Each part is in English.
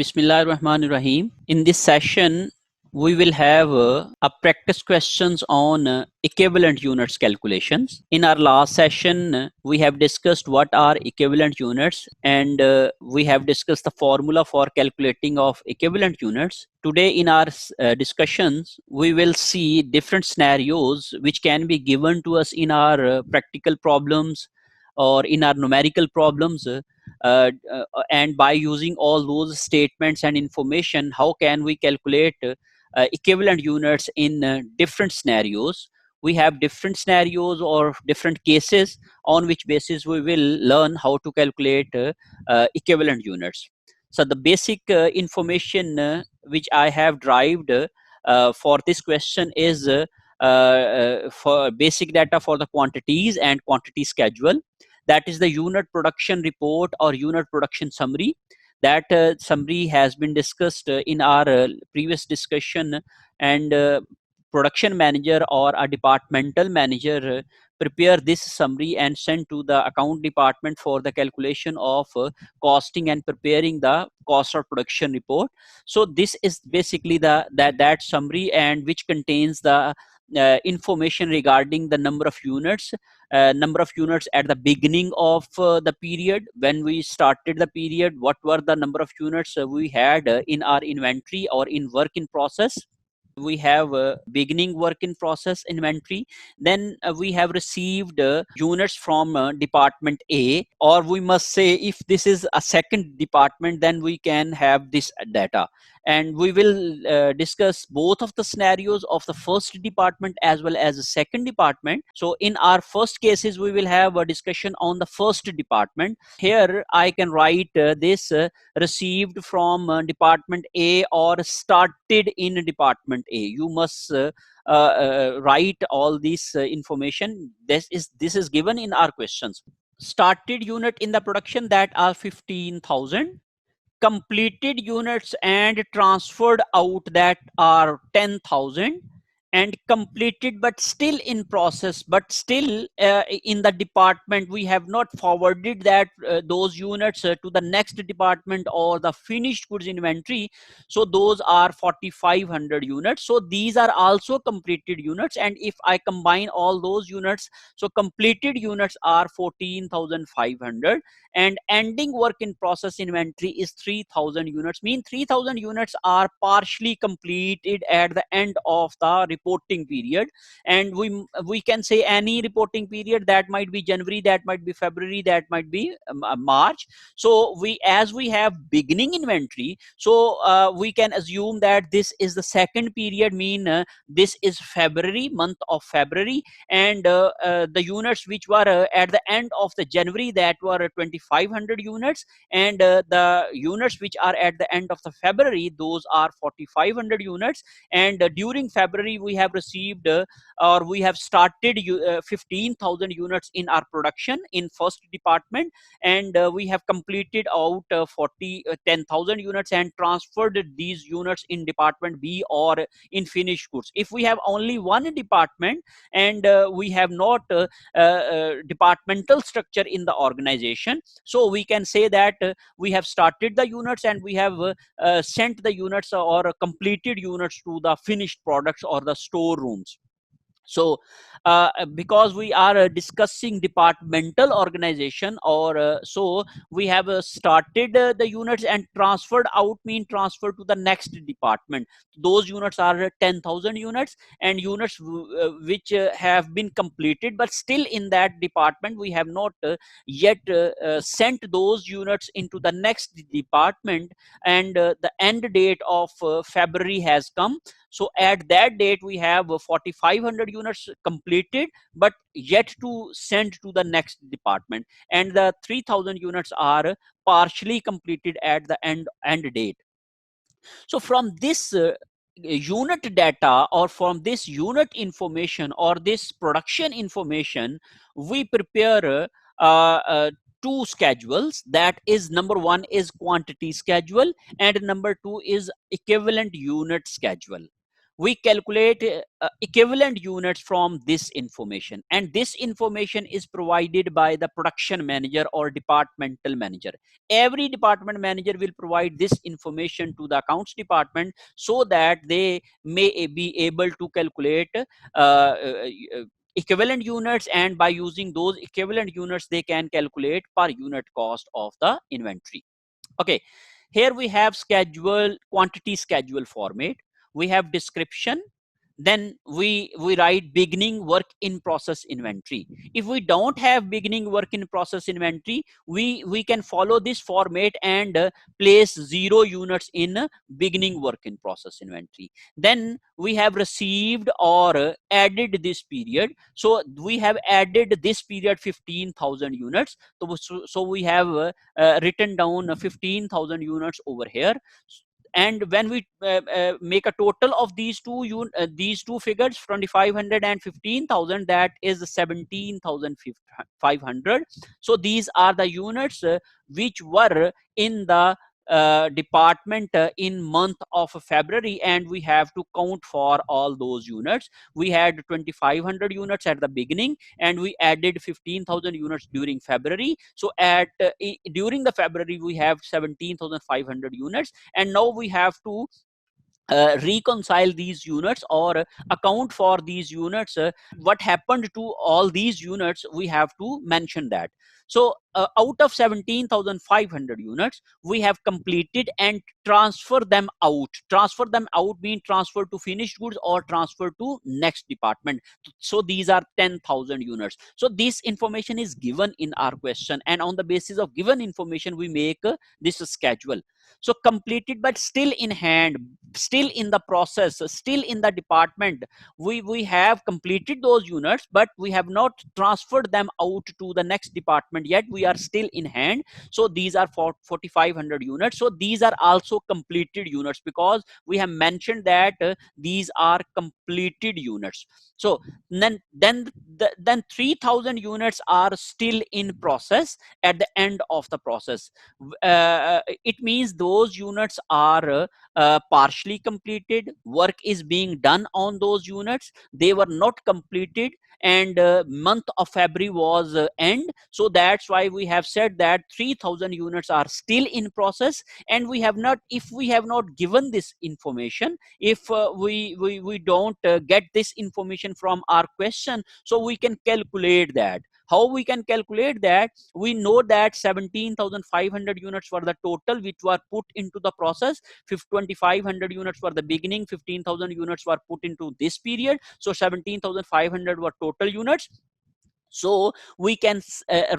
Bismillahirrahmanirrahim. In this session, we will have a practice questions on equivalent units calculations. In our last session, we have discussed what are equivalent units and we have discussed the formula for calculating of equivalent units. Today in our discussions, we will see different scenarios which can be given to us in our practical problems or in our numerical problems. And by using all those statements and information, how can we calculate equivalent units in different scenarios? We have different scenarios or different cases on which basis we will learn how to calculate equivalent units. So the basic information which I have derived for this question is for basic data for the quantities and quantity schedule. That is the unit production report or unit production summary. That summary has been discussed in our previous discussion, and production manager or a departmental manager prepare this summary and send to the account department for the calculation of costing and preparing the cost of production report. So this is basically that summary, and which contains the information regarding the number of units at the beginning of the period. When we started the period, what were the number of units we had in our inventory or in work in process. We have beginning work in process inventory. Then we have received units from department A, or we must say if this is a second department, then we can have this data. And we will discuss both of the scenarios of the first department as well as the second department. So in our first cases, we will have a discussion on the first department. Here I can write this received from department A or started in department A. You must write all this information. This is given in our questions. Started unit in the production, that are 15,000. Completed units and transferred out, that are 10,000. And completed but still in process, but still in the department, we have not forwarded that those units to the next department or the finished goods inventory. So those are 4,500 units. So these are also completed units, and if I combine all those units, so completed units are 14,500, and ending work in process inventory is 3,000 units. Mean 3,000 units are partially completed at the end of the reporting period. And we can say any reporting period, that might be January, that might be February, that might be March. So as we have beginning inventory, so we can assume that this is the second period. Mean this is February, month of February, and the units which were at the end of the January, that were 2,500 units, and the units which are at the end of the February, those are 4,500 units. And during February, we have received or we have started 15,000 units in our production in first department, and we have completed out 10,000 units and transferred these units in department B or in finished goods. If we have only one department and we have not departmental structure in the organization, so we can say that we have started the units and we have sent the units or completed units to the finished products or the storerooms. So because we are discussing departmental organization, or so we have started the units and transferred out, mean transferred to the next department. Those units are 10,000 units, and units which have been completed but still in that department, we have not yet sent those units into the next department, and the end date of February has come. So at that date, we have 4,500 units completed, but yet to send to the next department. And the 3,000 units are partially completed at the end date. So from this unit data, or from this unit information or this production information, we prepare two schedules. That is, number one is quantity schedule, and number two is equivalent unit schedule. we calculate equivalent units from this information, and this information is provided by the production manager or departmental manager. Every department manager will provide this information to the accounts department so that they may be able to calculate equivalent units, and by using those equivalent units they can calculate per unit cost of the inventory. Okay, here we have schedule, quantity schedule format. We have description, then we write beginning work in process inventory. If we don't have beginning work in process inventory, we can follow this format and place 0 units in beginning work in process inventory. Then we have received or added this period, so we have added this period 15,000 units. So we have written down 15,000 units over here. And when we make a total of these two figures, 2500 and 15,000, that is 17,500. So these are the units which were in the department in month of February, and we have to count for all those units. We had 2500 units at the beginning, and we added 15,000 units during February. So at during the February we have 17,500 units, and now we have to reconcile these units or account for these units. What happened to all these units, we have to mention that. So out of 17,500 units, we have completed and transfer them out. Transfer them out means transfer to finished goods or transfer to next department. So these are 10,000 units. So this information is given in our question, and on the basis of given information we make this schedule. So completed but still in hand, still in the process, still in the department. We have completed those units, but we have not transferred them out to the next department yet. We are still in hand. So these are for 4,500 units. So these are also completed units, because we have mentioned that these are completed units. So then 3,000 units are still in process at the end of the process. It means those units are partially completed. Work is being done on those units. They were not completed, and month of February was end. So that's why we have said that 3,000 units are still in process, and we have not, if we have not given this information, if we don't get this information from our question, so we can calculate that. How we can calculate that? We know that 17,500 units were the total which were put into the process. 2,500 units were the beginning, 15,000 units were put into this period. So 17,500 were total units. So we can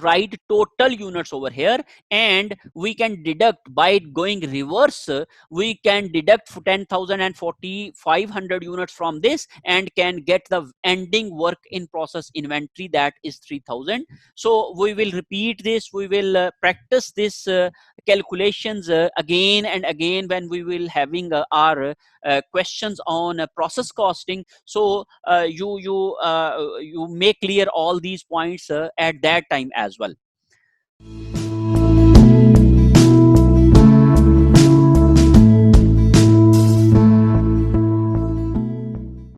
write total units over here, and we can deduct by going reverse. We can deduct 10,000 and 4,500 units from this, and can get the ending work in process inventory, that is 3,000. So we will repeat this. We will practice this calculations again and again when we will having our questions on process costing. So you may clear all these points at that time as well.